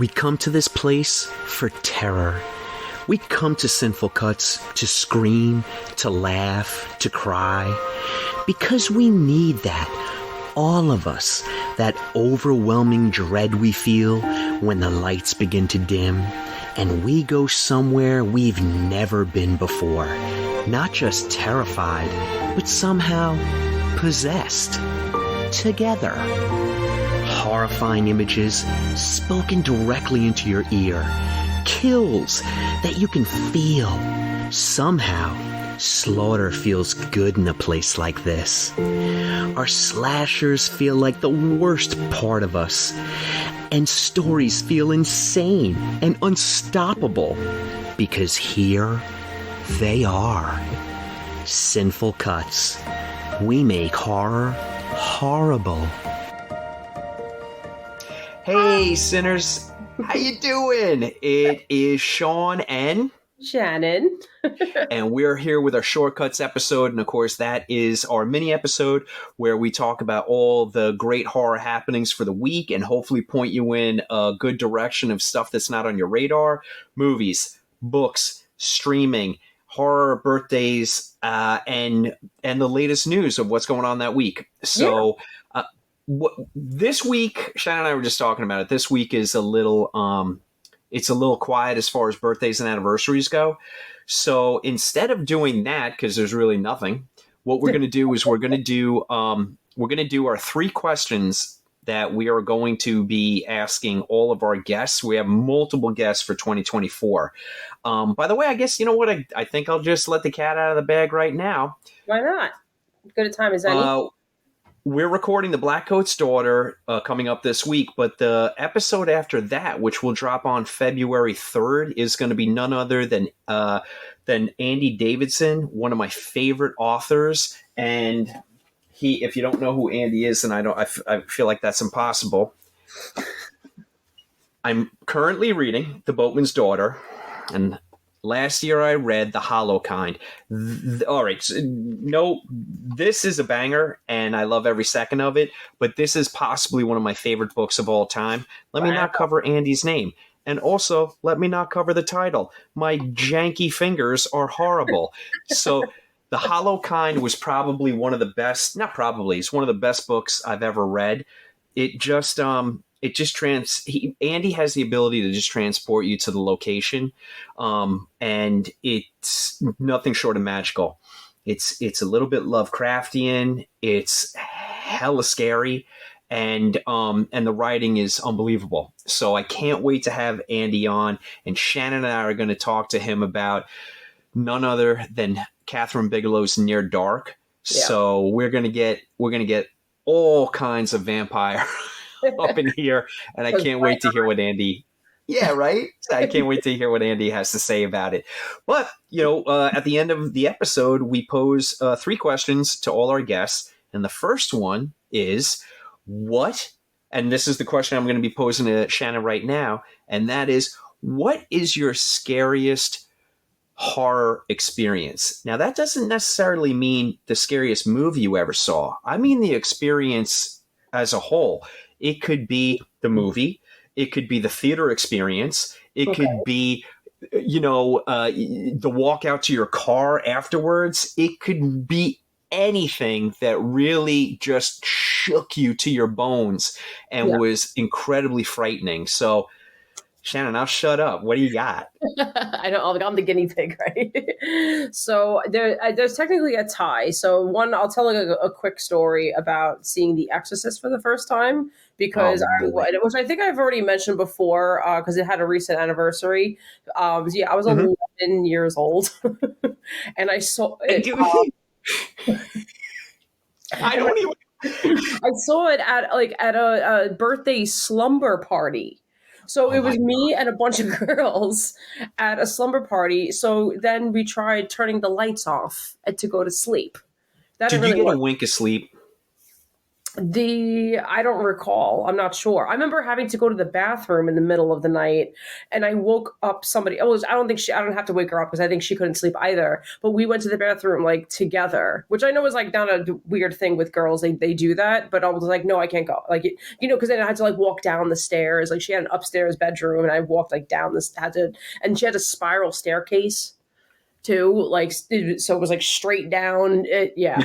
We come to this place for terror. We come to Sinful Cuts to scream, to laugh, to cry. Because we need that. All of us. That overwhelming dread we feel when the lights begin to dim and we go somewhere we've never been before. Not just terrified, but somehow possessed. Together. Horrifying images spoken directly into your ear. Kills that you can feel. Somehow, slaughter feels good in a place like this. Our slashers feel like the worst part of us. And stories feel insane and unstoppable. Because here, they are. Sinful Cuts. We make horror horrible. Hey, sinners. How you doing? It is Sean and Shannon. and we're here with our Shortcuts episode. And of course, that is our mini episode where we talk about all the great horror happenings for the week and hopefully point you in a good direction of stuff that's not on your radar. Movies, books, streaming, horror birthdays, and the latest news of what's going on that week. So this week, Shannon and I were just talking about it. This week is a little it's a little quiet as far as birthdays and anniversaries go. So instead of doing that, because there's really nothing, what we're going to do is we're going to do our 3 questions that we are going to be asking all of our guests. We have multiple guests for 2024. By the way, I guess, you know what? I think I'll just let the cat out of the bag right now. Why not? Good a time as any. We're recording The Blackcoat's Daughter coming up this week, but the episode after that, which will drop on February 3rd, is going to be none other than Andy Davidson, one of my favorite authors. And if you don't know who Andy is, then I feel like that's impossible. I'm currently reading The Boatman's Daughter, and last year I read The Hollow Kind. All right, this is a banger, and I love every second of it, but this is possibly one of my favorite books of all time. Let me not cover Andy's name. And also, let me not cover the title. My janky fingers are horrible. So The Hollow Kind was probably one of the best, not probably, it's one of the best books I've ever read. Andy has the ability to just transport you to the location, and it's nothing short of magical. It's a little bit Lovecraftian. It's hella scary, and the writing is unbelievable. So I can't wait to have Andy on, and Shannon and I are going to talk to him about none other than Catherine Bigelow's Near Dark. Yeah. So we're gonna get all kinds of vampire up in here, and I can't wait to hear what Andy. Yeah, right. I can't wait to hear what Andy has to say about it. But at the end of the episode, we pose 3 questions to all our guests, and the first one is what? And this is the question I'm going to be posing to Shannon right now, and that is, what is your scariest horror experience? Now, that doesn't necessarily mean the scariest movie you ever saw. I mean the experience as a whole. It could be the movie. It could be the theater experience. It could be, the walk out to your car afterwards. It could be anything that really just shook you to your bones and was incredibly frightening. So, Shannon, I'll shut up. What do you got? I'm the guinea pig, right? So there's technically a tie. So I'll tell a quick story about seeing The Exorcist for the first time, because which I think I've already mentioned before, because it had a recent anniversary. I was 11 years old, and I saw it. I don't even. I saw it at a birthday slumber party. So it was me and a bunch of girls at a slumber party. So then we tried turning the lights off to go to sleep. Did you get a wink of sleep? I don't recall. I'm not sure. I remember having to go to the bathroom in the middle of the night, and I woke up somebody. I don't have to wake her up because I think she couldn't sleep either. But we went to the bathroom like together, which I know is like not a weird thing with girls. They do that, but I was like, no, I can't go. Like, because then I had to like walk down the stairs. Like she had an upstairs bedroom, and I walked like down this and she had a spiral staircase too. Like, so it was like straight down. Yeah.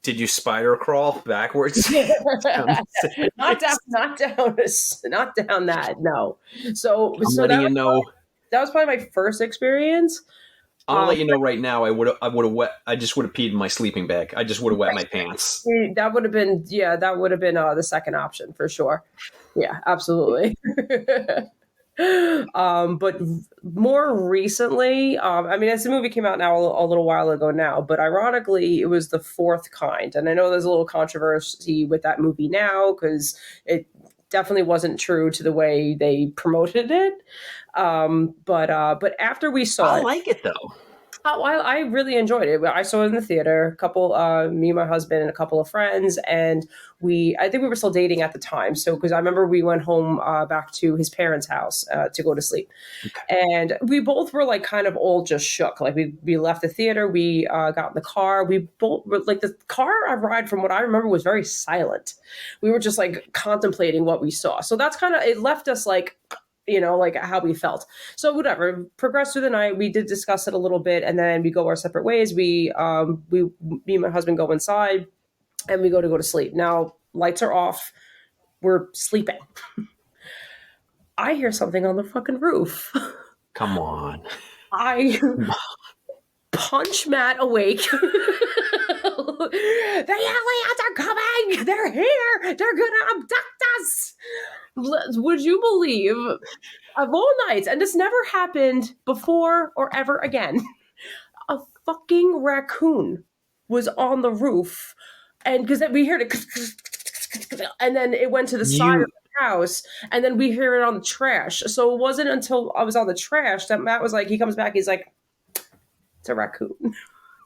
Did you spider crawl backwards? Not down, not down that. No. So I'm letting you know. That was probably my first experience. I'll let you know right now. I just would have peed in my sleeping bag. I just would have wet my pants. That would have been the second option for sure. Yeah, absolutely. But more recently, as the movie came out now a little while ago now, but ironically, it was The Fourth Kind, and I know there's a little controversy with that movie now because it definitely wasn't true to the way they promoted it. But after we saw I like it though. Oh, I really enjoyed it. I saw it in the theater. Me and my husband and a couple of friends, and I think we were still dating at the time. So, because I remember we went home back to his parents' house to go to sleep, and we both were like kind of all just shook. Like we left the theater, we got in the car. We both were like the car ride, from what I remember, was very silent. We were just like contemplating what we saw. So that's kind of it left us like, like how we felt. So whatever, progressed through the night. We did discuss it a little bit, and then we go our separate ways. Me and my husband go inside, and we go to sleep. Now lights are off. We're sleeping. I hear something on the fucking roof. Come on. I punch Matt awake. The aliens are coming. They're here. They're gonna abduct us. Would you believe, of all nights, and this never happened before or ever again, a fucking raccoon was on the roof, and because we heard it, and then it went to the side of the house, and then we hear it on the trash. So it wasn't until I was on the trash that Matt was like, he comes back, he's like, it's a raccoon.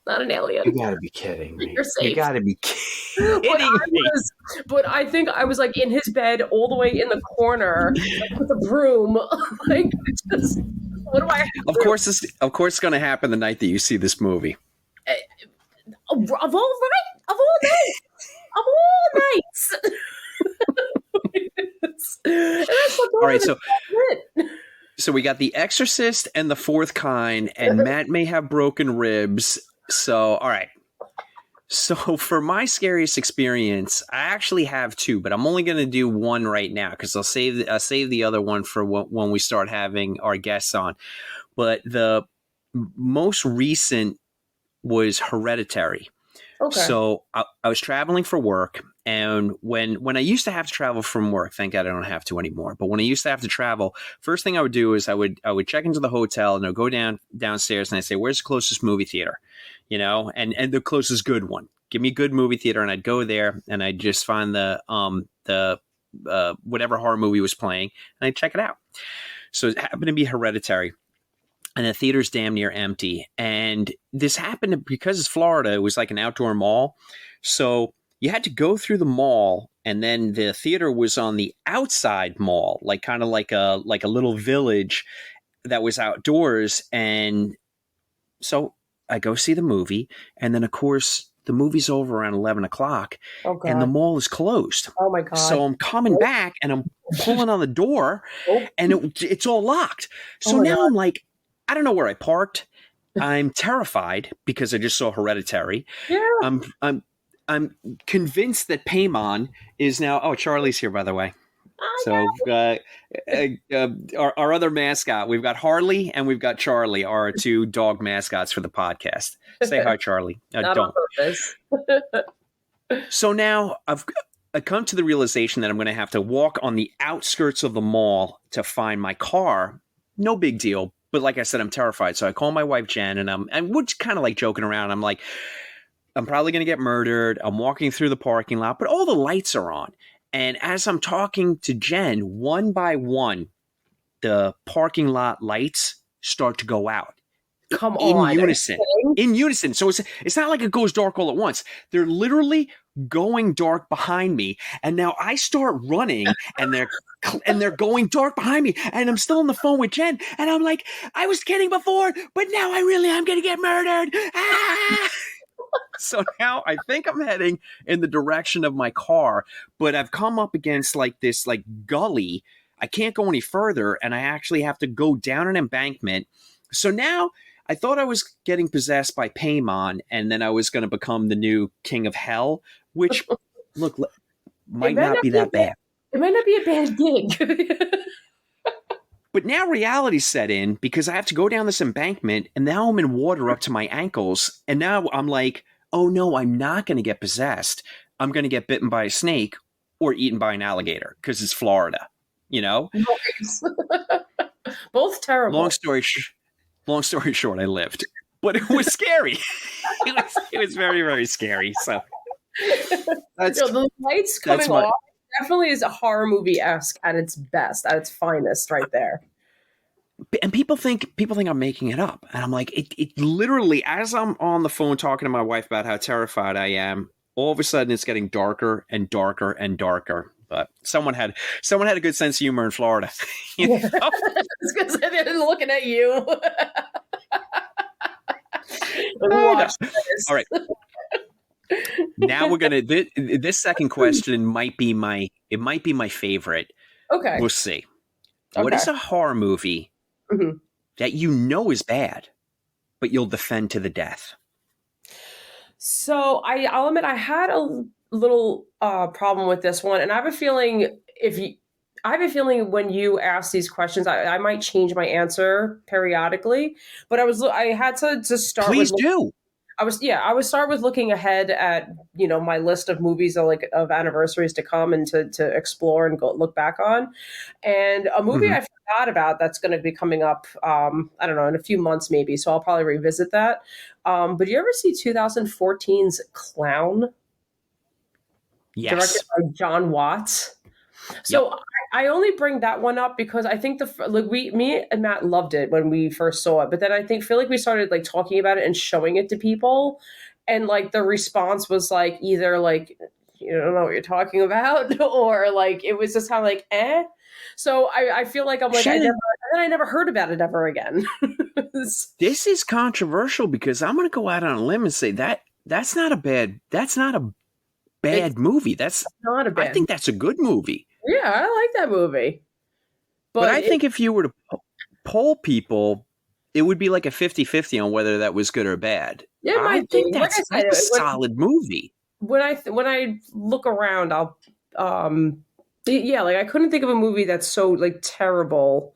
Not an alien. You gotta be kidding me. You're safe. You gotta be kidding me. But I think I was like in his bed all the way in the corner, like, with a broom. Like, just, what do I have to Of course, it's going to happen the night that you see this movie. Of all nights. All right, so we got The Exorcist and The Fourth Kind, and Matt may have broken ribs. So, all right. So for my scariest experience, I actually have two, but I'm only going to do one right now because I'll save the other one for when we start having our guests on. But the most recent was Hereditary. Okay. So I was traveling for work, and when I used to have to travel from work, thank God I don't have to anymore. But when I used to have to travel, first thing I would do is I would check into the hotel, and I'd go downstairs and I'd say, "Where's the closest movie theater?" And the closest good one. Give me a good movie theater, and I'd go there and I'd just find the whatever horror movie was playing, and I'd check it out. So it happened to be Hereditary. And the theater's damn near empty. And this happened because it's Florida. It was like an outdoor mall. So you had to go through the mall, and then the theater was on the outside mall, like kind of like a little village that was outdoors. And so I go see the movie, and then of course the movie's over around 11 o'clock, and the mall is closed. Oh my God. So I'm coming back, and I'm pulling on the door, and it's all locked. So now I'm like, I don't know where I parked. I'm terrified because I just saw Hereditary. Yeah. I'm convinced that Paimon is now. Oh, Charlie's here, by the way. So our other mascot, we've got Harley and we've got Charlie, our two dog mascots for the podcast. Say hi, Charlie. Not don't. On purpose. So now I've come to the realization that I'm going to have to walk on the outskirts of the mall to find my car. No big deal. But like I said, I'm terrified. So I call my wife, Jen, and we're just kind of like joking around. I'm like, I'm probably going to get murdered. I'm walking through the parking lot, but all the lights are on. And as I'm talking to Jen, one by one, the parking lot lights start to go out. Come on. In unison. So it's not like it goes dark all at once. They're literally going dark behind me, and now I start running, and they're going dark behind me, and I'm still on the phone with Jen, and I'm like, I was kidding before, but now I really am gonna get murdered. Ah! So now I think I'm heading in the direction of my car, but I've come up against like this like gully. I can't go any further, and I actually have to go down an embankment. So now I thought I was getting possessed by Paimon, and then I was going to become the new king of hell, which, look, might not be that bad. It might not be a bad gig. But now reality set in because I have to go down this embankment, and now I'm in water up to my ankles, and now I'm like, oh no, I'm not going to get possessed. I'm going to get bitten by a snake or eaten by an alligator because it's Florida, you know? Both terrible. Long story short, I lived, but it was scary. it was very, very scary. So the lights coming off definitely is a horror movie-esque at its best, at its finest, right there. And people think I'm making it up, and I'm like, it literally, as I'm on the phone talking to my wife about how terrified I am, all of a sudden it's getting darker and darker and darker. But someone had a good sense of humor in Florida. You know? I was gonna say they're looking at you. All right. Now we're gonna. This second question might be my favorite. Okay. We'll see. Okay. What is a horror movie that you know is bad, but you'll defend to the death? So I'll admit I had a little problem with this one, and I have a feeling when you ask these questions, I might change my answer periodically. But I had to start. Please do. I would start with looking ahead at my list of movies of anniversaries to come and to explore and go look back on, and a movie I forgot about that's going to be coming up. I don't know, in a few months maybe, so I'll probably revisit that. But you ever see 2014's Clown? Yes. Directed by John Watts. So yep. I only bring that one up because I think me and Matt loved it when we first saw it, but then I feel like we started like talking about it and showing it to people, and like the response was like either like you don't know what you're talking about, or like it was just kind of like eh. So I feel like I'm like I never heard about it ever again. This is controversial because I'm going to go out on a limb and say that's not a bad movie. That's not a bad. I think that's a good movie. Yeah, I like that movie. But I think if you were to poll people, it would be like a 50-50 on whether that was good or bad. Yeah, I think that's a solid movie. When I look around, I'll like I couldn't think of a movie that's so like terrible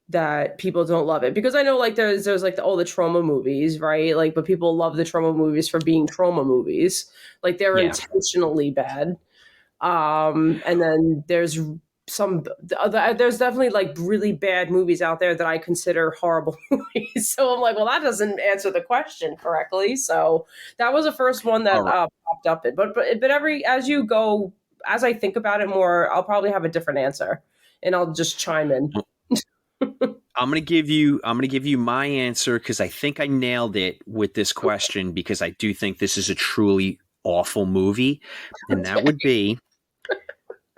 that people don't love it, because I know like there's like the trauma movies, right? Like, but people love the trauma movies for being trauma movies. Like they're intentionally bad. And then there's definitely like really bad movies out there that I consider horrible movies. So I'm like, well, that doesn't answer the question correctly. So that was the first one that popped up. But as I think about it more, I'll probably have a different answer, and I'll just chime in. I'm gonna give you my answer because I think I nailed it with this question, because I do think this is a truly awful movie, and that would be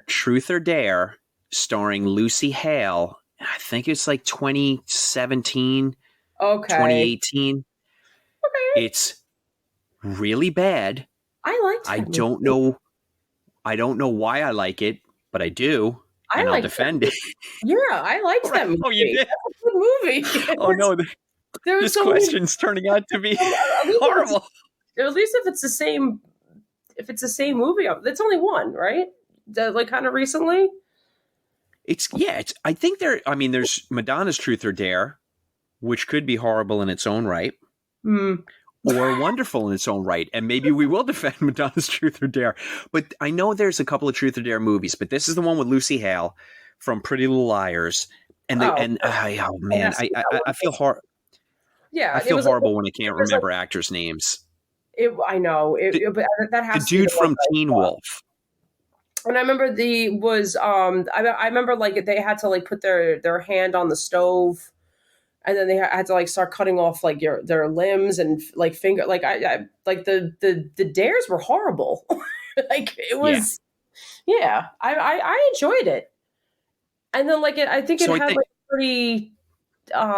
Truth or Dare, starring Lucy Hale. I think it's like 2017, 2018. Okay. It's really bad. I liked it. I don't know why I like it, but I do. And I'll defend it. Yeah, I liked that movie. Oh, you did? That was a good movie. Oh, no. This question's turning out to be horrible. At least if it's the same movie, it's only one, right? Like kind of recently? I think there's Madonna's Truth or Dare, which could be horrible in its own right. Or wonderful in its own right. And maybe we will defend Madonna's Truth or Dare. But I know there's a couple of Truth or Dare movies, but this is the one with Lucy Hale from Pretty Little Liars. And I feel horrible. Yeah, I feel horrible when I can't remember actors' names. I know. But that has the dude from Teen Wolf. And I remember I remember like they had to like put their hand on the stove, and then they had to like start cutting off like their limbs and like finger, like I like the dares were horrible. Like it was, yeah, I enjoyed it. And then like I think it had like a pretty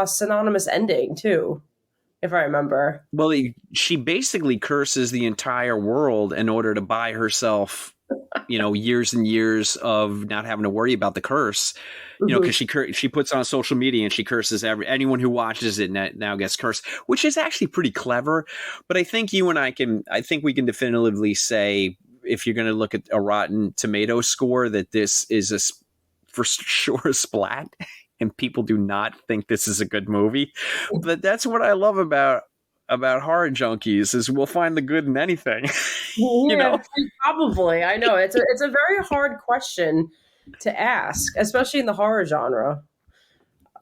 synonymous ending too, if I remember. Well, she basically curses the entire world in order to buy herself, years and years of not having to worry about the curse. Because she puts on social media and she curses anyone who watches it now gets cursed, which is actually pretty clever. But I think we can definitively say, if you're going to look at a Rotten Tomatoes score, that this is for sure a splat. And people do not think this is a good movie. But that's what I love about horror junkies, is we'll find the good in anything. Probably. I know it's a very hard question to ask, especially in the horror genre.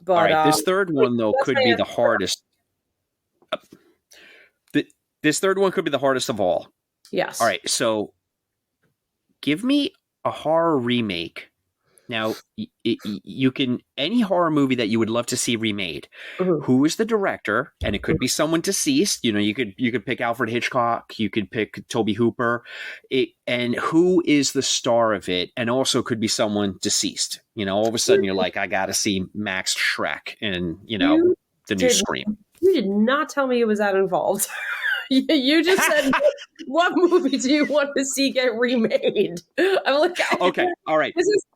But all right, this third one though could be the hardest. This third one could be the hardest of all. Yes. All right, so give me a horror remake. Now, you can, any horror movie that you would love to see remade. Who is the director? And it could be someone deceased. You could pick Alfred Hitchcock. You could pick Tobe Hooper. And who is the star of it? And also could be someone deceased. All of a sudden you're like, I got to see Max Schreck and the new Scream. You did not tell me it was that involved. You just said, what movie do you want to see get remade? I'm like, okay, all right.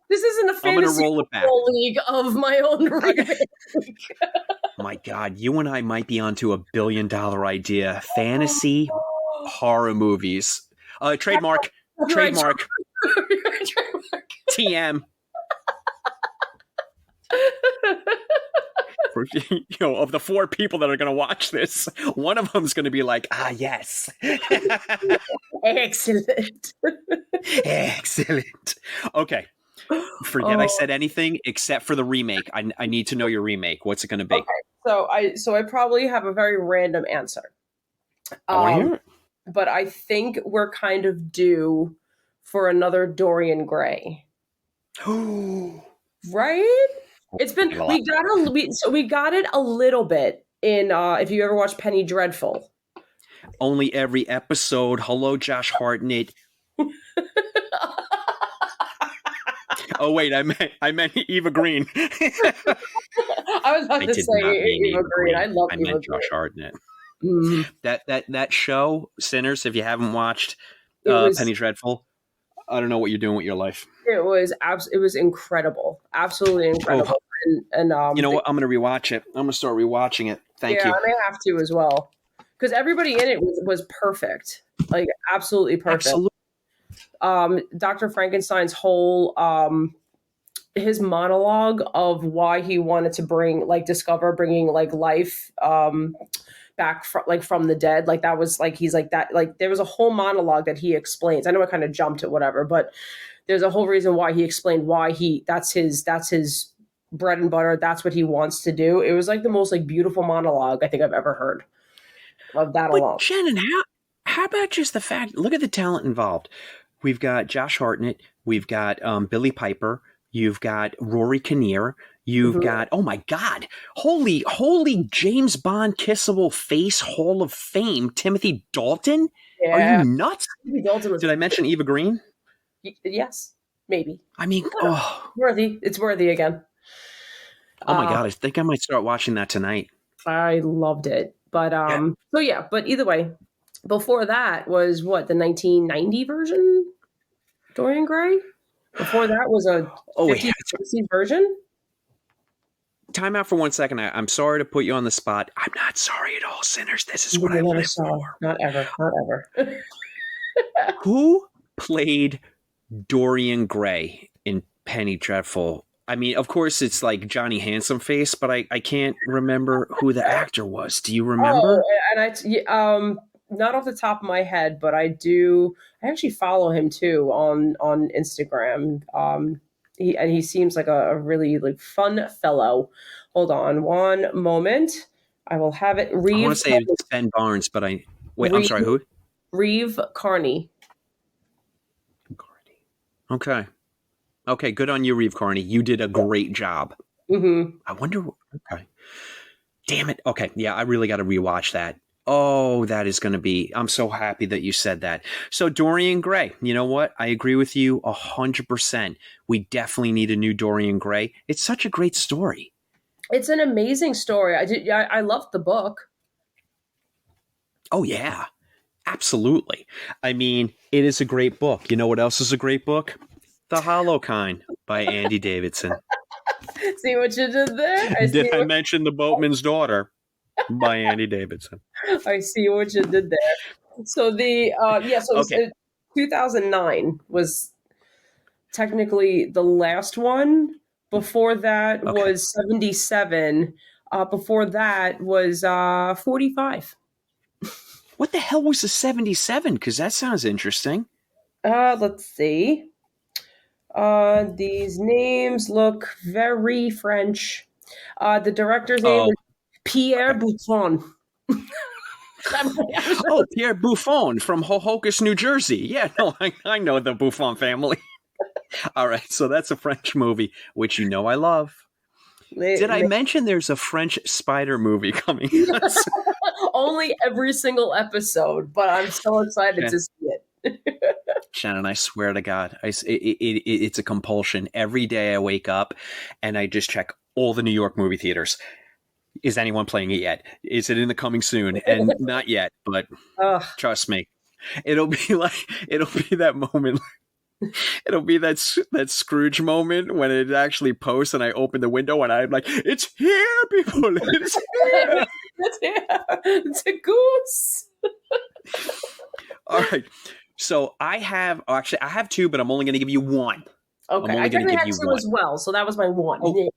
This isn't a fantasy league of my own remake. My God, you and I might be onto $1 billion idea. Fantasy horror movies. Trademark. TM. Of the 4 people that are going to watch this, one of them is going to be like, yes. Excellent. Excellent. Okay. Forget I said anything except for the remake. I need to know your remake. What's it going to be? Okay. So I probably have a very random answer. I want to hear it. But I think we're kind of due for another Dorian Gray. Right? It's been we got it a little bit in if you ever watched Penny Dreadful. Only every episode. Hello, Josh Hartnett. Oh wait, I meant Eva Green. I was about to say Eva Green. I love Eva Green. Josh Hartnett. Mm-hmm. That show, Sinners. If you haven't watched Penny Dreadful, I don't know what you're doing with your life. It was incredible, absolutely incredible. Oh. And you know what? I'm going to rewatch it. I'm going to start rewatching it. Thank you. Yeah, I may have to as well, because everybody in it was perfect, like absolutely perfect. Absolutely. Dr. Frankenstein's whole his monologue of why he wanted to bringing life back from the dead, like that was like he's like that, like there was a whole monologue that he explains. I know I kind of jumped at whatever, but there's a whole reason why he explained why that's his bread and butter. That's what he wants to do. It was like the most like beautiful monologue I think I've ever heard of that alone. Shannon, how about just the fact? Look at the talent involved. We've got Josh Hartnett. We've got Billy Piper. You've got Rory Kinnear. You've got, oh my God, holy James Bond kissable face Hall of Fame, Timothy Dalton. Yeah. Are you nuts? Did I mention Eva Green? Yes, maybe. I mean, worthy. It's worthy again. Oh my God, I think I might start watching that tonight. I loved it. But but either way, before that was what, the 1990 version? Dorian Gray? Before that was a 50s, 60s version? Time out for 1 second. I'm sorry to put you on the spot. I'm not sorry at all, Sinners. This is what I live for. Not ever. Who played Dorian Gray in Penny Dreadful? I mean, of course, it's like Johnny Handsome Face, but I can't remember who the actor was. Do you remember? Oh, and not off the top of my head, but I do. I actually follow him too on Instagram. He seems like a really like fun fellow. Hold on one moment. I will have it. I want to say it's Ben Barnes, but I'm sorry, who? Reeve Carney. Okay, good on you, Reeve Carney. You did a great job. Mm-hmm. I wonder. Okay. Damn it. Okay. Yeah, I really got to rewatch that. Oh, that is going to be. I'm so happy that you said that. So Dorian Gray, you know what? I agree with you 100%. We definitely need a new Dorian Gray. It's such a great story. It's an amazing story. I loved the book. Oh, yeah. Absolutely. I mean, it is a great book. You know what else is a great book? The Hollow Kind by Andy Davidson. See what you did there? Did I mention The Boatman's Daughter by Andy Davidson? I see what you did there. So so 2009 was technically the last one. Before that was 77. Before that was 45. What the hell was the 77? Because that sounds interesting. Let's see. These names look very French. The director's name is Pierre Buffon. Pierre Buffon from Hohokus, New Jersey. Yeah, no, I know the Buffon family. All right, so that's a French movie, which you know I love. Did I mention there's a French spider movie coming? Only every single episode, but I'm so excited to see it. Shannon, I swear to God, it's a compulsion. Every day I wake up and I just check all the New York movie theaters. Is anyone playing it yet? Is it in the coming soon? And not yet, but trust me, it'll be that moment. It'll be that Scrooge moment when it actually posts and I open the window and I'm like, it's here, people. It's here. It's here. It's a goose. All right. So I have two, but I'm only going to give you one. Okay. I definitely had two as well. So that was my one. Oh,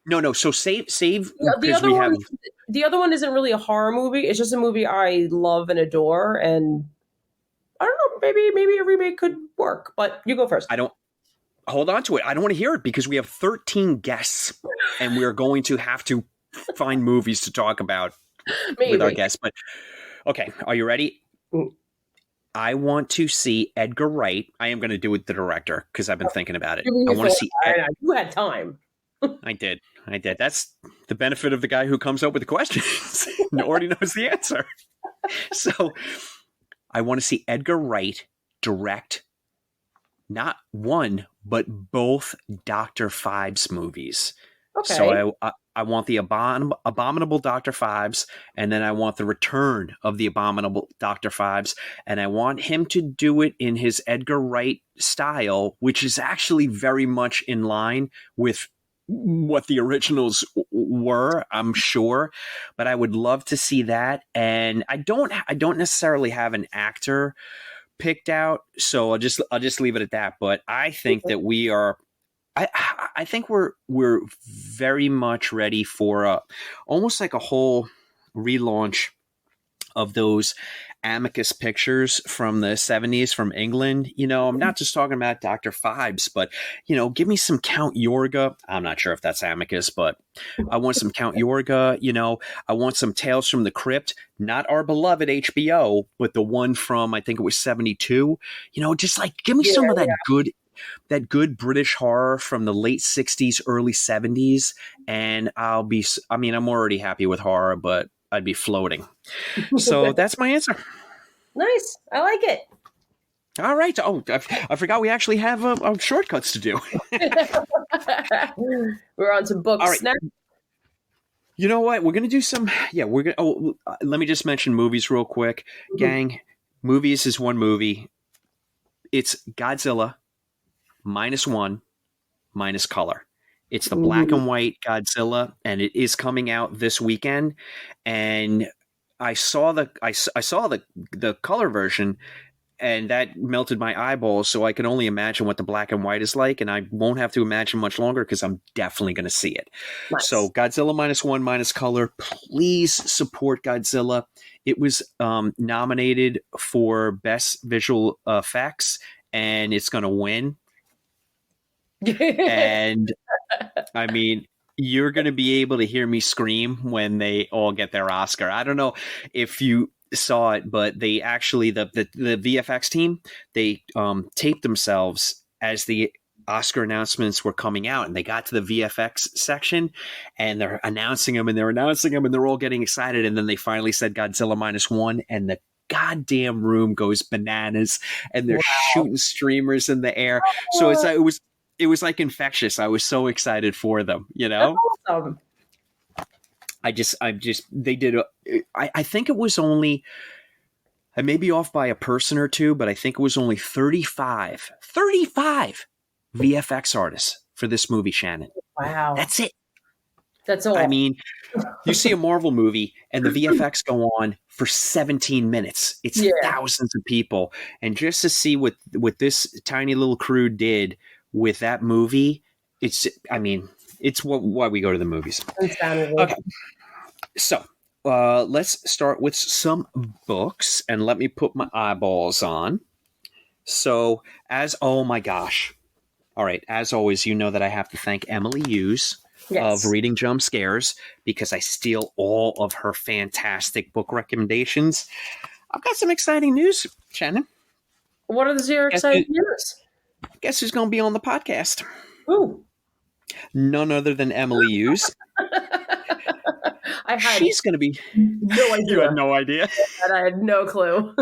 no. So save. The other one isn't really a horror movie. It's just a movie I love and adore. And I don't know, maybe a remake could work, but you go first. Hold on to it. I don't want to hear it because we have 13 guests and we're going to have to find movies to talk about with our guests. But okay, are you ready? I want to see Edgar Wright. I am going to do it the director because I've been thinking about it. I want to see. You had time. I did. That's the benefit of the guy who comes up with the questions and already knows the answer. So I want to see Edgar Wright direct not one, but both Dr. Phibes movies. Okay. So I want the abominable Dr. Phibes, and then I want the return of the abominable Dr. Phibes, and I want him to do it in his Edgar Wright style, which is actually very much in line with what the originals were, I'm sure, but I would love to see that. And I don't necessarily have an actor picked out, so I'll just leave it at that. But I think that we are. I think we're very much ready for almost like a whole relaunch of those Amicus pictures from the 70s from England. You know, I'm not just talking about Dr. Phibes, but, you know, give me some Count Yorga. I'm not sure if that's Amicus, but I want some Count Yorga. You know, I want some Tales from the Crypt, not our beloved HBO, but the one from, I think it was 72. You know, just like give me some of that good British horror from the late 60s, early 70s. And I'm already happy with horror, but I'd be floating. So that's my answer. Nice. I like it. All right. Oh, I forgot we actually have shortcuts to do. We're on to books. All right. Now. You know what? We're going to do some. Yeah, we're going to. Let me just mention movies real quick. Gang, movies is one movie. It's Godzilla -1 minus color. It's the black and white Godzilla, and it is coming out this weekend. And I saw the color version, and that melted my eyeballs. So I can only imagine what the black and white is like, and I won't have to imagine much longer because I'm definitely going to see it. Nice. So Godzilla -1 minus color. Please support Godzilla. It was nominated for Best Visual Effects, and it's going to win. And I mean, you're going to be able to hear me scream when they all get their Oscar. I don't know if you saw it, but they actually, the VFX team, they taped themselves as the Oscar announcements were coming out, and they got to the VFX section, and they're announcing them, and they're all getting excited, and then they finally said Godzilla -1, and the goddamn room goes bananas, and they're shooting streamers in the air. So it was like infectious. I was so excited for them, you know. That's awesome. They did. I think it was only. I may be off by a person or two, but I think it was only 35 VFX artists for this movie, Shannon. Wow. That's it. That's all. I mean, you see a Marvel movie and the VFX go on for 17 minutes. It's thousands of people. And just to see what this tiny little crew did with that movie, it's why we go to the movies. Okay. So, let's start with some books, and let me put my eyeballs on. So, oh my gosh. All right. As always, you know that I have to thank Emily Hughes of Reading Jump Scares, because I steal all of her fantastic book recommendations. I've got some exciting news, Shannon. What are your exciting news? Guess who's going to be on the podcast? Who? None other than Emily Hughes. She's going to be... No idea. You had no idea? And I had no clue.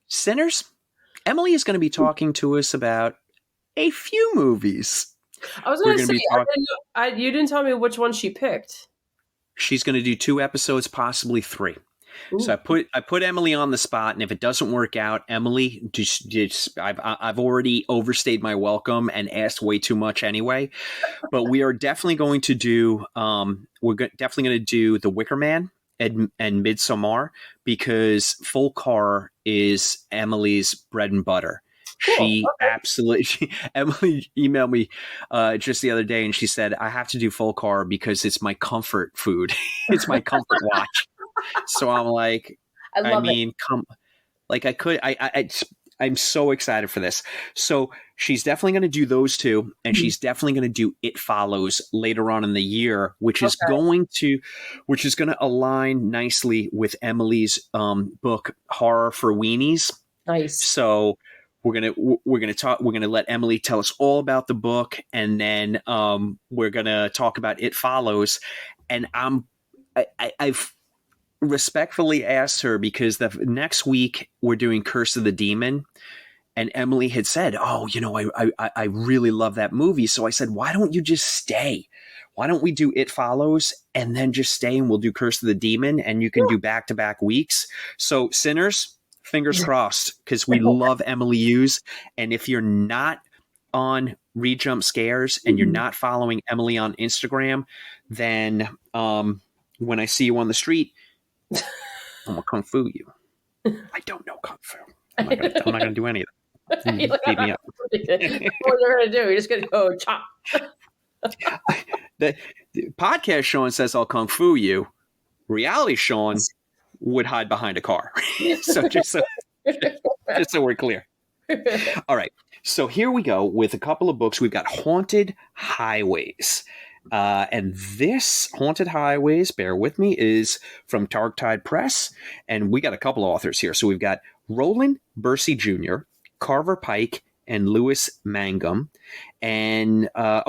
Sinners, Emily is going to be talking to us about a few movies. I was going to say, you didn't tell me which one she picked. She's going to do 2 episodes, possibly 3. Ooh. So I put Emily on the spot, and if it doesn't work out, Emily, I've already overstayed my welcome and asked way too much anyway. But we are definitely going to do The Wicker Man and Midsommar, because folk horror is Emily's bread and butter. Cool. Emily emailed me just the other day, and she said, I have to do folk horror because it's my comfort food. It's my comfort watch. So I'm like, I'm so excited for this. So she's definitely going to do those 2, and she's definitely going to do It Follows later on in the year, which is going to align nicely with Emily's book Horror for Weenies. Nice. So we're gonna let Emily tell us all about the book, and then we're gonna talk about It Follows. And I've respectfully asked her, because the next week we're doing Curse of the Demon, and Emily had said, "Oh, you know, I really love that movie." So I said, "Why don't you just stay? Why don't we do It Follows and then just stay, and we'll do Curse of the Demon, and you can do back-to-back weeks." So Sinners, fingers crossed, because we love Emily Hughes. And if you're not on Read Jump Scares and you're not following Emily on Instagram, then when I see you on the street, I'm gonna kung fu you. I don't know kung fu. I'm not gonna do any of that. Beat me up. What you're gonna do? You're just gonna go chop. The podcast Sean says I'll kung fu you. Reality Sean would hide behind a car. So just so we're clear. All right. So here we go with a couple of books. We've got Haunted Highways. And this Haunted Highways, bear with me, is from Dark Tide Press. And we got a couple of authors here. So we've got Roland Bursey Jr., Carver Pike, and Louis Mangum. And, that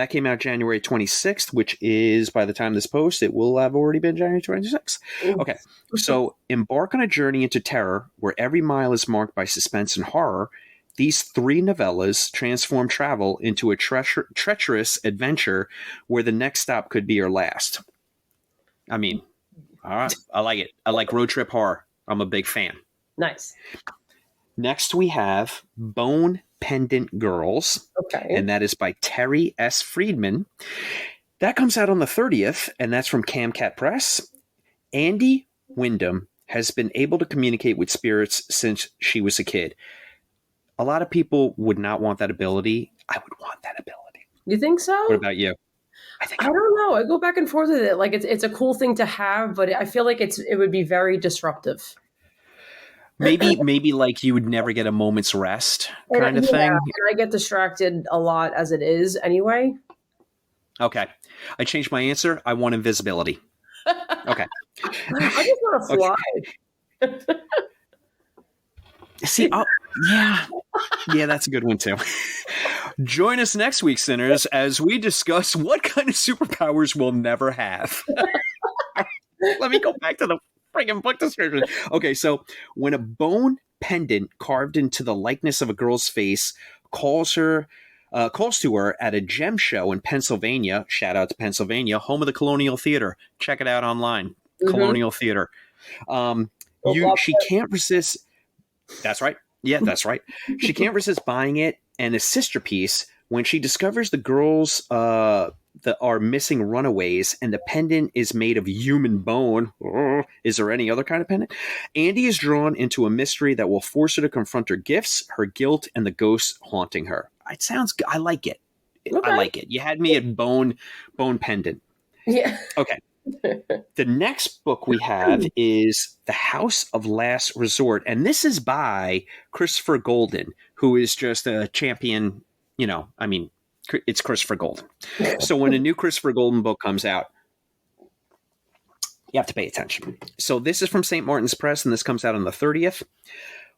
came out January 26th, which is, by the time this posts, it will have already been January 26th. Okay, so embark on a journey into terror where every mile is marked by suspense and horror. These 3 novellas transform travel into a treacherous adventure where the next stop could be your last. I mean, all right, I like it. I like road trip horror. I'm a big fan. Nice. Next, we have Bone Pendant Girls, and that is by Terry S. Friedman. That comes out on the 30th, and that's from Camcat Press. Andy Wyndham has been able to communicate with spirits since she was a kid. A lot of people would not want that ability. I would want that ability. You think so? What about you? I don't know. I go back and forth with it. Like it's a cool thing to have, but I feel like it would be very disruptive. Maybe like you would never get a moment's rest kind of thing. And I get distracted a lot as it is anyway. Okay. I changed my answer. I want invisibility. Okay. I just want to fly. See, yeah. Yeah, that's a good one too. Join us next week, sinners, as we discuss what kind of superpowers we'll never have. Let me go back to the friggin' book description. Okay, so when a bone pendant carved into the likeness of a girl's face calls to her at a gem show in Pennsylvania, shout out to Pennsylvania, home of the Colonial Theater. Check it out online, Colonial Theater. She can't resist. That's right. Yeah, that's right. She can't resist buying it and a sister piece when she discovers the girls that are missing runaways and the pendant is made of human bone. Is there any other kind of pendant? Andy is drawn into a mystery that will force her to confront her gifts, her guilt, and the ghosts haunting her. It sounds good. I like it. Okay. I like it. You had me at bone pendant. Yeah. Okay. The next book we have is The House of Last Resort, and this is by Christopher Golden, who is just a champion. It's Christopher Golden. So when a new Christopher Golden book comes out, you have to pay attention. So this is from St. Martin's Press, and this comes out on the 30th.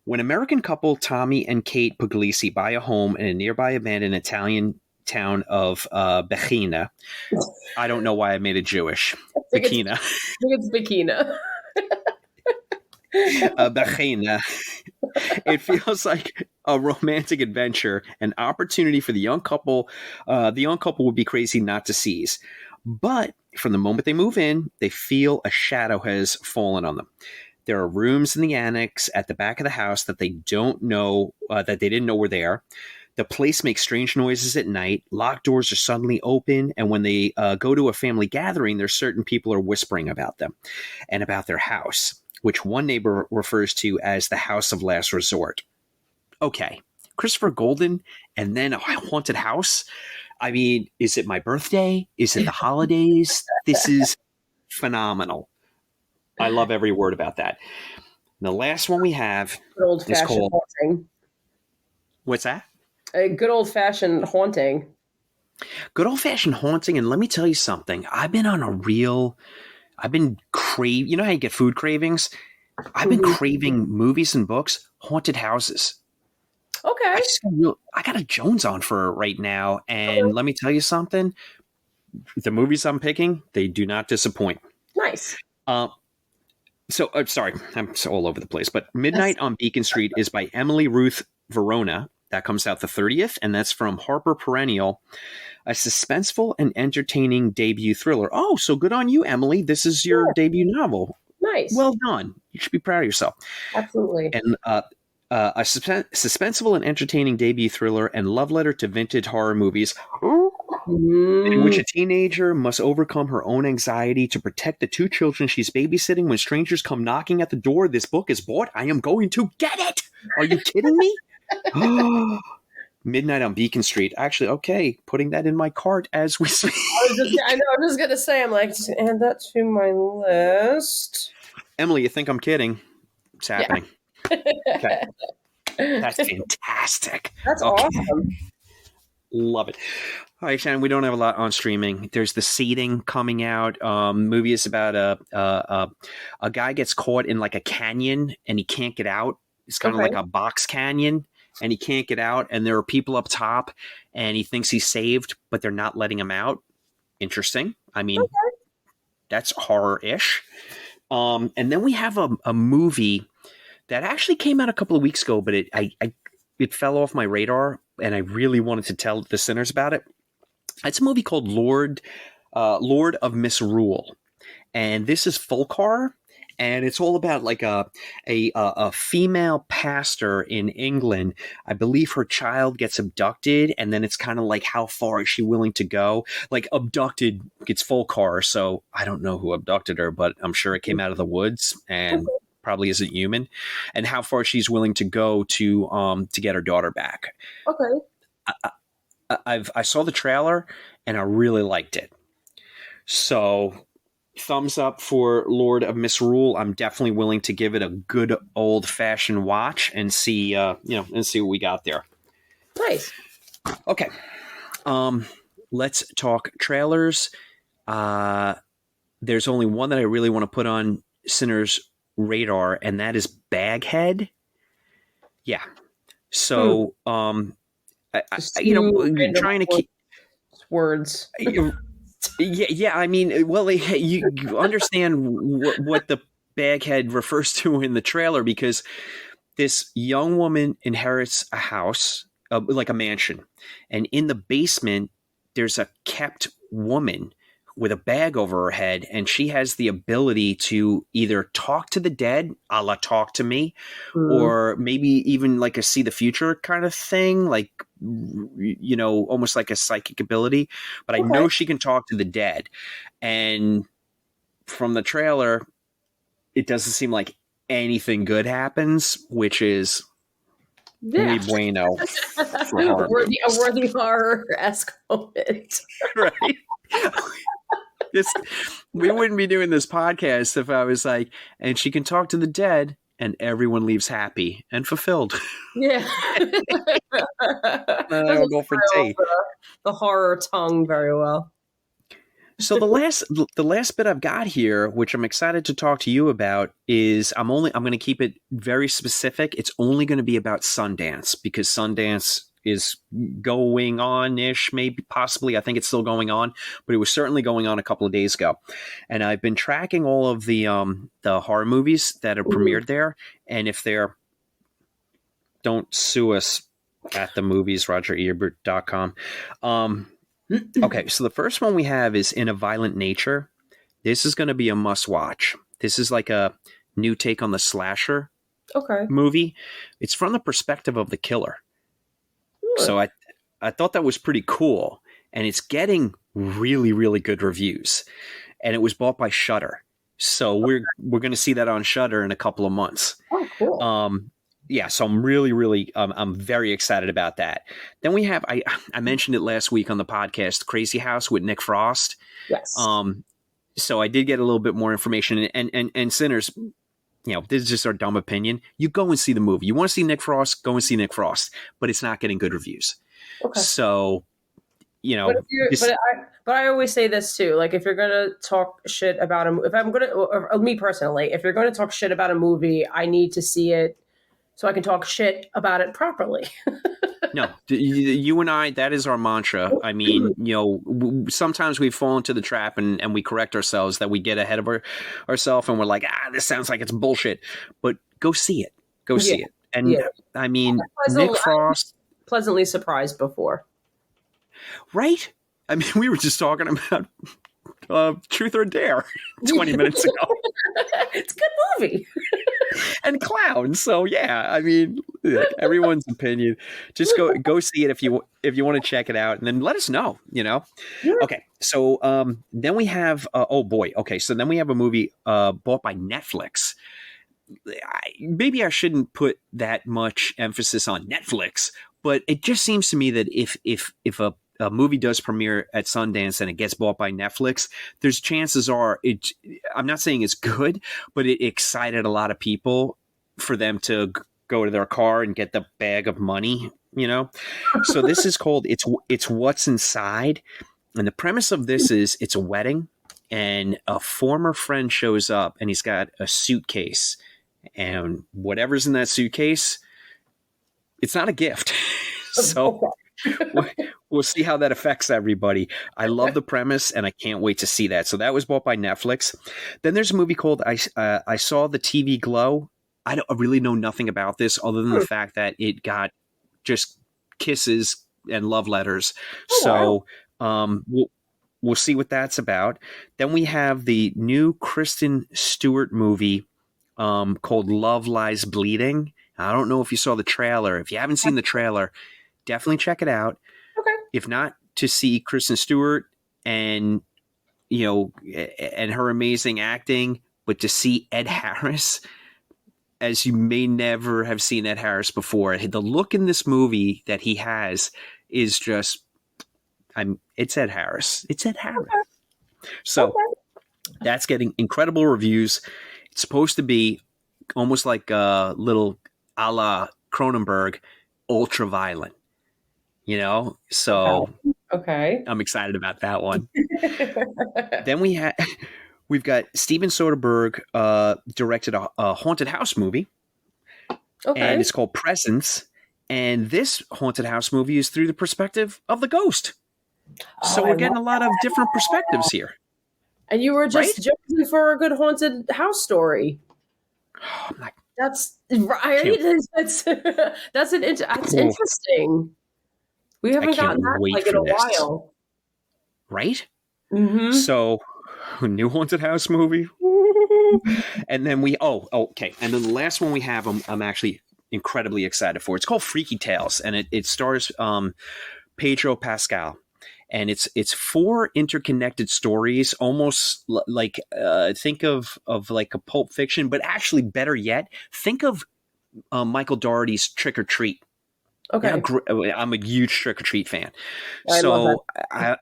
When American couple Tommy and Kate Puglisi buy a home in a nearby abandoned Italian town of Bechina. I don't know why I made it Jewish. Bechina. I think it's Bechina. Bechina. It feels like a romantic adventure, an opportunity for the young couple. The young couple would be crazy not to seize. But from the moment they move in, they feel a shadow has fallen on them. There are rooms in the annex at the back of the house that they don't know, that they didn't know were there. The place makes strange noises at night. Locked doors are suddenly open. And when they go to a family gathering, there's certain people are whispering about them and about their house, which one neighbor refers to as the House of Last Resort. Okay, Christopher Golden and then a haunted house. I mean, is it my birthday? Is it the holidays? This is phenomenal. I love every word about that. And the last one we have is called... haunting. What's that? A good old-fashioned haunting. Good old-fashioned haunting, and let me tell you something. I've been craving, you know how you get food cravings? I've been craving movies and books, haunted houses. Okay. I got a Jones on for right now, and let me tell you something. The movies I'm picking, they do not disappoint. Nice. Sorry, I'm so all over the place, but Midnight on Beacon Street is by Emily Ruth Verona. That comes out the 30th, and that's from Harper Perennial, a suspenseful and entertaining debut thriller. Oh, so good on you, Emily. This is your debut novel. Nice. Well done. You should be proud of yourself. Absolutely. And a suspenseful and entertaining debut thriller and love letter to vintage horror movies, in which a teenager must overcome her own anxiety to protect the two children she's babysitting when strangers come knocking at the door. This book is bought. I am going to get it. Are you kidding me? Midnight on Beacon Street. Actually, okay, putting that in my cart as we speak. I'm just gonna say, I'm like, just add that to my list. Emily, you think I'm kidding? It's happening. Yeah. Okay, that's fantastic. That's awesome. Love it. All right, Shannon, we don't have a lot on streaming. There's The Seeding coming out. Movie is about a guy gets caught in like a canyon and he can't get out. It's kind of like a box canyon, and he can't get out, and there are people up top, and he thinks he's saved, but they're not letting him out. Interesting. I mean, that's horror-ish. And then we have a movie that actually came out a couple of weeks ago, but it fell off my radar, and I really wanted to tell the sinners about it. It's a movie called Lord of Misrule, and this is folk horror. And it's all about like a female pastor in England. I believe her child gets abducted, and then it's kind of like, how far is she willing to go? Like, abducted gets folk horror, so I don't know who abducted her, but I'm sure it came out of the woods and probably isn't human. And how far she's willing to go to get her daughter back. Okay. I saw the trailer and I really liked it. So, thumbs up for Lord of Misrule. I'm definitely willing to give it a good old-fashioned watch and see, and see what we got there. Nice. Okay. Let's talk trailers. There's only one that I really want to put on Sinner's radar, and that is Baghead. Yeah. So, trying to keep words. Yeah. I mean, well, you understand what the baghead refers to in the trailer, because this young woman inherits a house, like a mansion, and in the basement there's a kept woman with a bag over her head, and she has the ability to either talk to the dead, a la Talk to Me, or maybe even like a see the future kind of thing, like, almost like a psychic ability. But I know she can talk to the dead, and from the trailer, it doesn't seem like anything good happens, which is muy bueno for horror. A worthy horror-esque moment. Right? We wouldn't be doing this podcast if I was like, and she can talk to the dead, and everyone leaves happy and fulfilled. Yeah. I'll go for tea. The horror tongue very well. So the last bit I've got here, which I'm excited to talk to you about, is I'm going to keep it very specific. It's only going to be about Sundance, because Sundance is going on-ish, maybe, possibly. I think it's still going on, but it was certainly going on a couple of days ago. And I've been tracking all of the horror movies that are premiered there. And if they're, don't sue us at the movies, RogerEbert.com. Okay, so the first one we have is In a Violent Nature. This is going to be a must-watch. This is like a new take on the slasher movie. It's from the perspective of the killer. So I thought that was pretty cool, and it's getting really, really good reviews. And it was bought by Shudder, so we're going to see that on Shudder in a couple of months. Oh, cool. Yeah, so I'm really, really, I'm very excited about that. Then we have, I mentioned it last week on the podcast, Crazy House with Nick Frost. Yes. So I did get a little bit more information, and Sinners, this is just our dumb opinion. You go and see the movie. You want to see Nick Frost, go and see Nick Frost, but it's not getting good reviews. Okay. So, but I always say this too. Like, if you're gonna talk shit about me personally, if you're gonna talk shit about a movie, I need to see it so I can talk shit about it properly. No, you and I, that is our mantra. I mean, sometimes we fall into the trap and we correct ourselves, that we get ahead of ourselves and we're like, this sounds like it's bullshit. But go see it. Go see it. And I mean, Nick Frost. Pleasantly surprised before. Right? I mean, we were just talking about Truth or Dare 20 minutes ago. It's a good movie. And clowns. So yeah, I mean, everyone's opinion. Just go see it if you want to check it out, and then let us know. Yeah. Okay. So then we have so then we have a movie bought by Netflix. Maybe I shouldn't put that much emphasis on Netflix, but it just seems to me that if a movie does premiere at Sundance and it gets bought by Netflix, there's chances are I'm not saying it's good, but it excited a lot of people for them to go to their car and get the bag of money, So this is called It's What's Inside. And the premise of this is it's a wedding, and a former friend shows up, and he's got a suitcase, and whatever's in that suitcase, it's not a gift. So we'll see how that affects everybody. I love the premise, and I can't wait to see that. So that was bought by Netflix. Then there's a movie called I Saw the TV Glow. I really know nothing about this other than the fact that it got just kisses and love letters. We'll see what that's about. Then we have the new Kristen Stewart movie called Love Lies Bleeding. I don't know if you saw the trailer. If you haven't seen the trailer, definitely check it out. Okay. If not, to see Kristen Stewart and and her amazing acting, but to see Ed Harris, as you may never have seen Ed Harris before. The look in this movie that he has is just, it's Ed Harris. It's Ed Harris. So that's getting incredible reviews. It's supposed to be almost like a little a la Cronenberg, ultra violent. So I'm excited about that one. Then we've got Steven Soderbergh directed a haunted house movie, and it's called Presence. And this haunted house movie is through the perspective of the ghost. So we're getting a lot of different perspectives here. And you were just Right? joking for a good haunted house story. Oh, I'm not, That's right. That's interesting. We haven't can't gotten that wait like in for a this. while. right? Mm-hmm. So, new haunted house movie. And then okay. And then the last one we have, I'm actually incredibly excited for. It's called Freaky Tales, and it stars Pedro Pascal. And it's 4 interconnected stories, almost like think of like a Pulp Fiction, but actually better yet, think of Michael Dougherty's Trick or Treat. Okay. I'm a huge Trick or Treat fan. I love I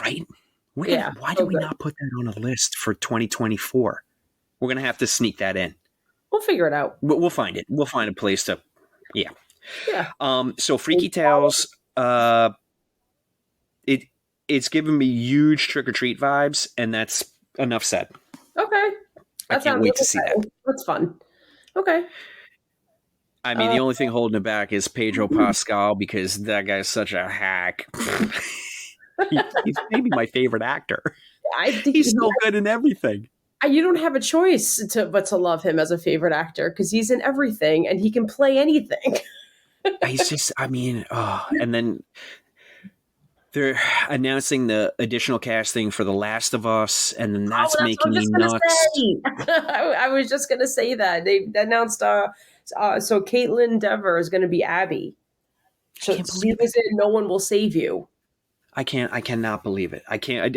right? Why did we not put that on a list for 2024? We're gonna have to sneak that in. We'll figure it out. We'll find it. We'll find a place to. Yeah. So Freaky Tales. It's giving me huge Trick or Treat vibes, and that's enough said. Okay. I can't wait to see that. That's fun. Okay. I mean, the only thing holding it back is Pedro Pascal, because that guy's such a hack. He's maybe my favorite actor. He's so good in everything. You don't have a choice but to love him as a favorite actor, because he's in everything and he can play anything. He's just, and then they're announcing the additional casting for The Last of Us, and then that's making me nuts. I was just going to say that. They announced, so Caitlin Dever is going to be Abby. So she was in No One Will Save You. I cannot believe it. I can't,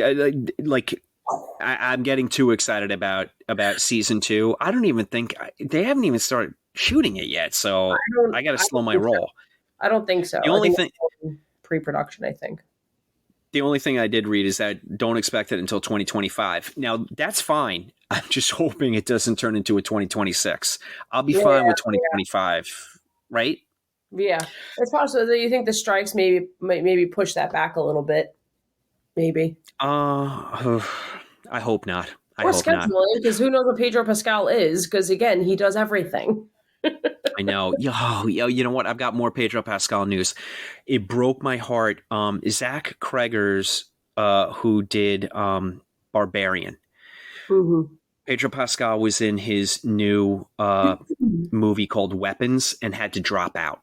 I'm getting too excited about season 2. I don't even think, they haven't even started shooting it yet, so I got to slow my roll. I don't think so. The only thing, pre-production, I think. The only thing I did read is that don't expect it until 2025. Now, that's fine. I'm just hoping it doesn't turn into a 2026. I'll be fine with 2025, right? Yeah. It's possible that you think the strikes maybe push that back a little bit. Maybe. I hope not. Or scheduling, because who knows what Pedro Pascal is, because, again, he does everything. I know. You know what? I've got more Pedro Pascal news. It broke my heart. Zach Cregger's, who did Barbarian. Mm-hmm. Pedro Pascal was in his new movie called Weapons and had to drop out.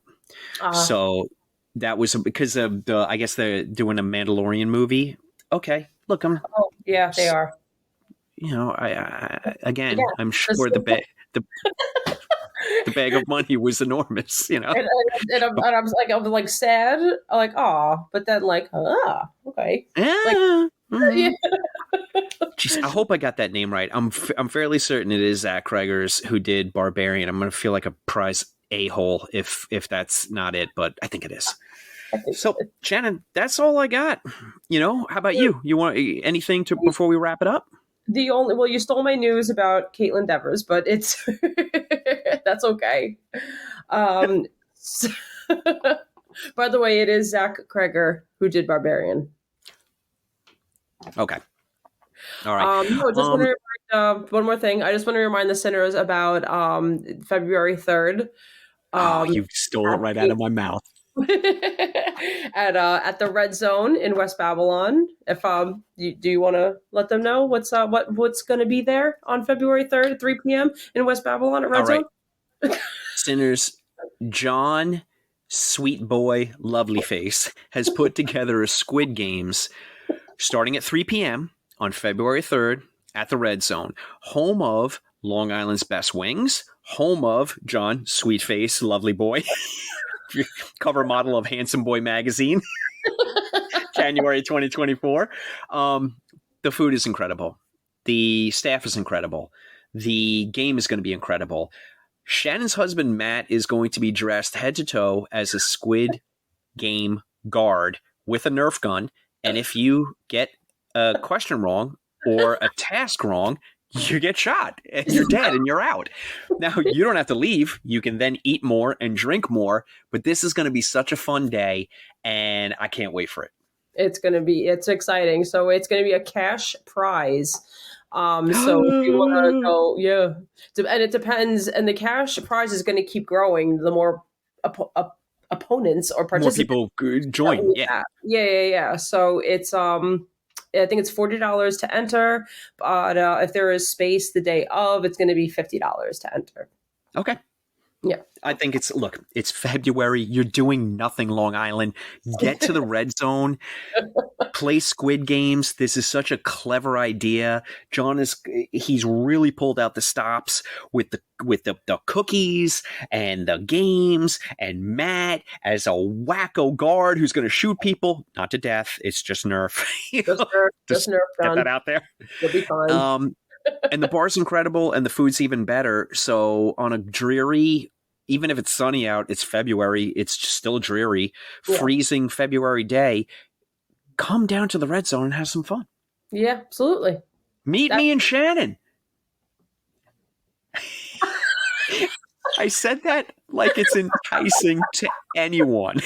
So that was because of I guess they're doing a Mandalorian movie. Okay, look, yeah, they are. You know, I'm sure the bag of money was enormous, you know. And I'm like sad, I'm like, aw, but then like, okay. Yeah. Jeez, I hope I got that name right. I'm fairly certain it is Zach Cregger's who did Barbarian. I'm going to feel like a prize a-hole if that's not it, but I think it is. So, Shannon, that's all I got. You know, how about you? You want anything before we wrap it up? You stole my news about Caitlin Devers, but it's that's okay. By the way, it is Zach Cregger who did Barbarian. Okay. All right. Just want to remind, one more thing. I just want to remind the sinners about February 3rd. You stole it right out of my mouth. at the Red Zone in West Babylon. If do you want to let them know what's going to be there on February 3rd at 3 p.m. in West Babylon at Red Zone? Sinners, John Sweet Boy Lovely Face has put together a Squid Games starting at 3 p.m. on February 3rd at the Red Zone, home of Long Island's Best Wings, home of John Sweetface Lovely Boy, cover model of Handsome Boy magazine, January 2024. The food is incredible. The staff is incredible. The game is going to be incredible. Shannon's husband, Matt, is going to be dressed head to toe as a Squid Game guard with a Nerf gun. And if you get a question wrong or a task wrong, you get shot and you're dead and you're out. Now, you don't have to leave. You can then eat more and drink more. But this is going to be such a fun day, and I can't wait for it. It's exciting. So it's going to be a cash prize. So if you want to go, and it depends. And the cash prize is going to keep growing the more opponents or More participants. people join. Yeah. So it's I think it's $40 to enter, but if there is space the day of, it's going to be $50 to enter. Okay. Yeah. I think it's February. You're doing nothing, Long Island. Get to the red zone. Play Squid Games. This is such a clever idea. John he's really pulled out the stops with the cookies and the games, and Matt as a wacko guard who's going to shoot people, not to death. It's just Nerf. Just Nerf. Get that out there. You'll be fine. And the bar's incredible, and the food's even better. So on a dreary, even if it's sunny out, it's February, it's still dreary, freezing February day, come down to the red zone and have some fun. Yeah, absolutely. Meet me and Shannon. I said that like it's enticing to anyone.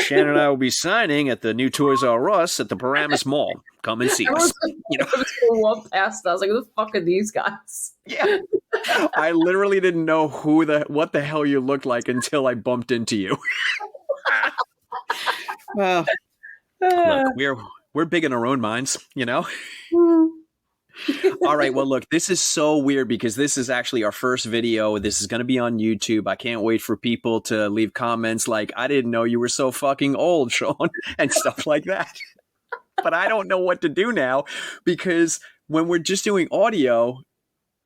Shannon and I will be signing at the new Toys R Us at the Paramus Mall. Come and see us. I was going to walk past. I was like, "Who the fuck are these guys?" Yeah, I literally didn't know what the hell you looked like until I bumped into you. Well, look, we're big in our own minds, you know. All right. Well, look, this is so weird because this is actually our first video. This is going to be on YouTube. I can't wait for people to leave comments like, "I didn't know you were so fucking old, Sean," and stuff like that. But I don't know what to do now because when we're just doing audio,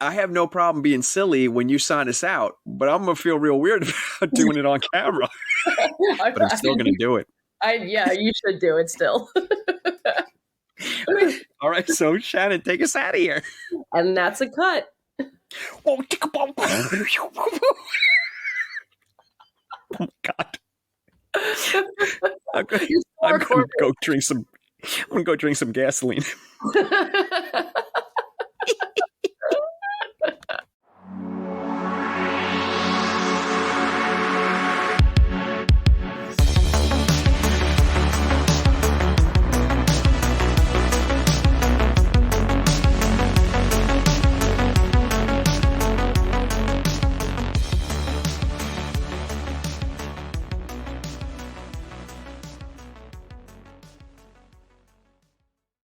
I have no problem being silly when you sign us out, but I'm going to feel real weird about doing it on camera. But I'm still going to do it. Yeah, you should do it still. All right, so Shannon, take us out of here. And that's a cut. Oh, God. I'm gonna go drink some gasoline.